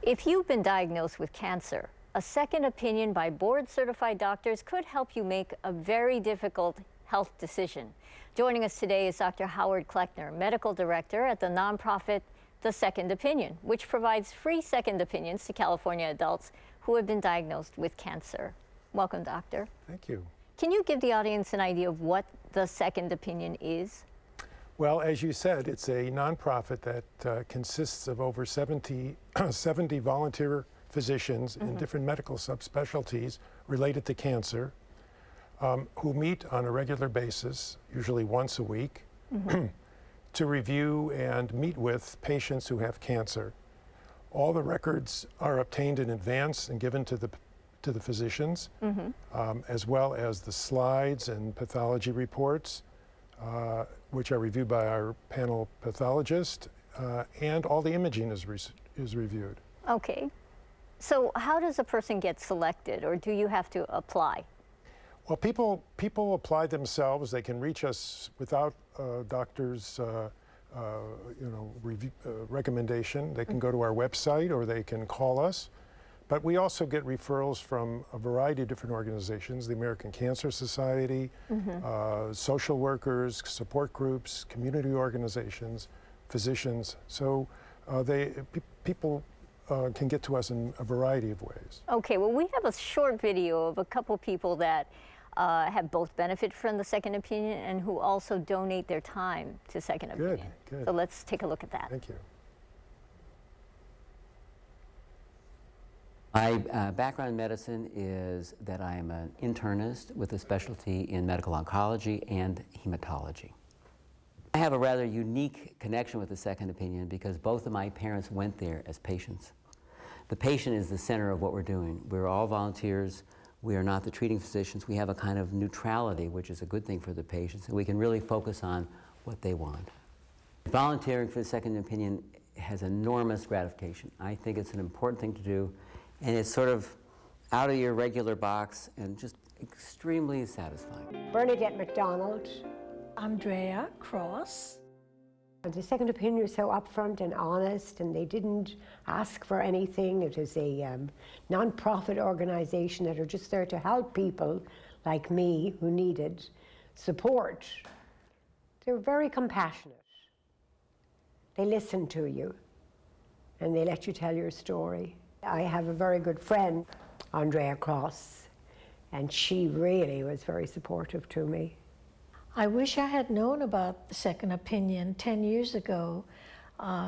If you've been diagnosed with cancer, a second opinion by board-certified doctors could help you make a very difficult health decision. Joining us today is Dr. Howard Kleckner, Medical Director at the nonprofit The Second Opinion, which provides free second opinions to California adults who have been diagnosed with cancer. Welcome, Doctor. Thank you. Can you give the audience an idea of what The Second Opinion is? Well, as you said, it's a nonprofit that consists of over 70 volunteer physicians in different medical subspecialties related to cancer who meet on a regular basis, usually once a week, to review and meet with patients who have cancer. All the records are obtained in advance and given to the physicians, as well as the slides and pathology reports, which are reviewed by our panel pathologist, and all the imaging is reviewed. Okay. So how does a person get selected, or do you have to apply? Well, people apply themselves. They can reach us without doctor's recommendation. They can go to our website or they can call us. But we also get referrals from a variety of different organizations, the American Cancer Society, social workers, support groups, community organizations, physicians. So people can get to us in a variety of ways. Okay, well, we have a short video of a couple people that have both benefited from the Second Opinion and who also donate their time to Second Opinion. Good. So let's take a look at that. Thank you. My background in medicine is that I am an internist with a specialty in medical oncology and hematology. I have a rather unique connection with the Second Opinion because both of my parents went there as patients. The patient is the center of what we're doing. We're all volunteers. We are not the treating physicians. We have a kind of neutrality, which is a good thing for the patients, and we can really focus on what they want. Volunteering for the Second Opinion has enormous gratification. I think it's an important thing to do. And it's sort of out of your regular box and just extremely satisfying. Bernadette McDonald. Andrea Cross. The Second Opinion was so upfront and honest, and they didn't ask for anything. It is a non-profit organization that are just there to help people like me who needed support. They're very compassionate. They listen to you, and they let you tell your story. I have a very good friend, Andrea Cross, and she really was very supportive to me. I wish I had known about the Second Opinion 10 years ago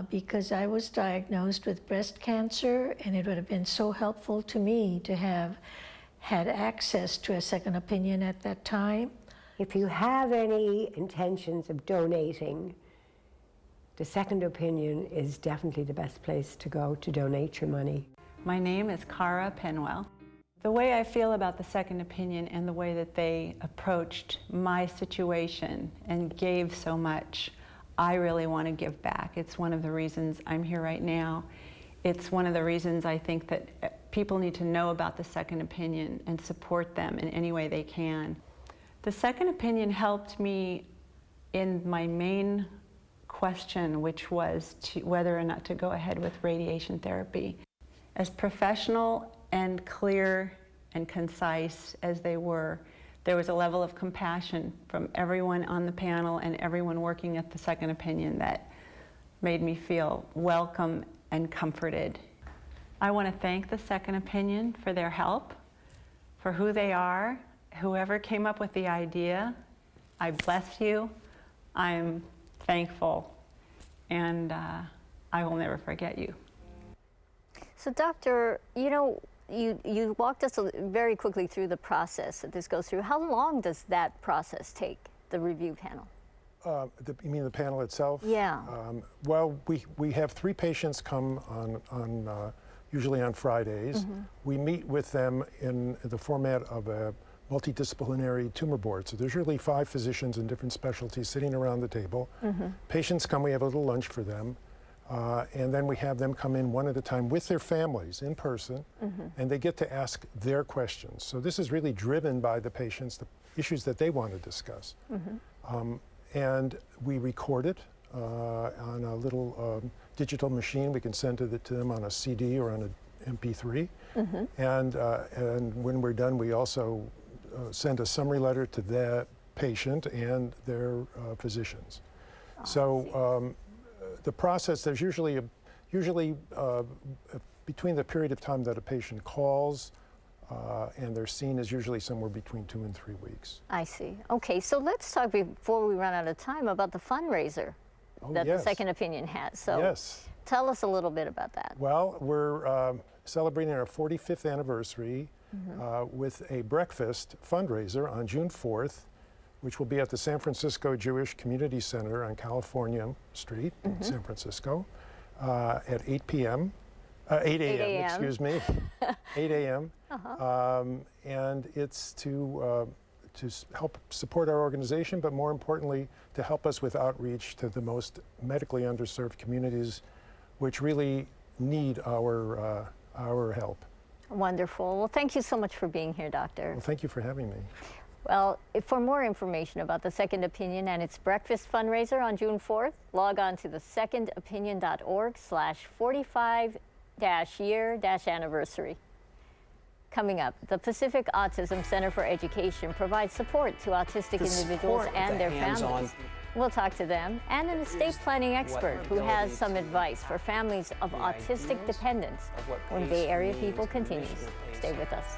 because I was diagnosed with breast cancer, and it would have been so helpful to me to have had access to a Second Opinion at that time. If you have any intentions of donating, the Second Opinion is definitely the best place to go to donate your money. My name is Cara Penwell. The way I feel about the Second Opinion and the way that they approached my situation and gave so much, I really want to give back. It's one of the reasons I'm here right now. It's one of the reasons I think that people need to know about the Second Opinion and support them in any way they can. The Second Opinion helped me in my main question, which was whether or not to go ahead with radiation therapy. As professional and clear and concise as they were, there was a level of compassion from everyone on the panel and everyone working at the Second Opinion that made me feel welcome and comforted. I want to thank the Second Opinion for their help, for who they are, whoever came up with the idea. I bless you. I'm thankful, and I will never forget you. So, Doctor, you walked us very quickly through the process that this goes through. How long does that process take, the review panel? You mean the panel itself? Yeah. Well, we have 3 patients come usually on Fridays. We meet with them in the format of a multidisciplinary tumor board. So there's usually 5 physicians in different specialties sitting around the table. Patients come, we have a little lunch for them. And then we have them come in one at a time with their families in person, and they get to ask their questions. So this is really driven by the patients, the issues that they want to discuss. And we record it on a little digital machine. We can send it to them on a CD or on an MP3. And when we're done, we also send a summary letter to the patient and their physicians. So the process, there's usually between the period of time that a patient calls and they're seen is usually somewhere between 2 and 3 weeks. I see. Okay, so let's talk before we run out of time about the fundraiser that the Second Opinion has. So tell us a little bit about that. Well, we're celebrating our 45th anniversary with a breakfast fundraiser on June 4th, which will be at the San Francisco Jewish Community Center on California Street in San Francisco at 8 p.m. 8 a.m., excuse me, 8 a.m. And it's to help support our organization, but more importantly, to help us with outreach to the most medically underserved communities, which really need our help. Wonderful. Well, thank you so much for being here, Doctor. Well, thank you for having me. Well, for more information about the Second Opinion and its breakfast fundraiser on June 4th, log on to thesecondopinion.org/45-year-anniversary. Coming up, the Pacific Autism Center for Education provides support to autistic individuals and their families. We'll talk to them and an estate planning expert who has some advice for families of autistic dependents when Bay Area People continues. Stay with us.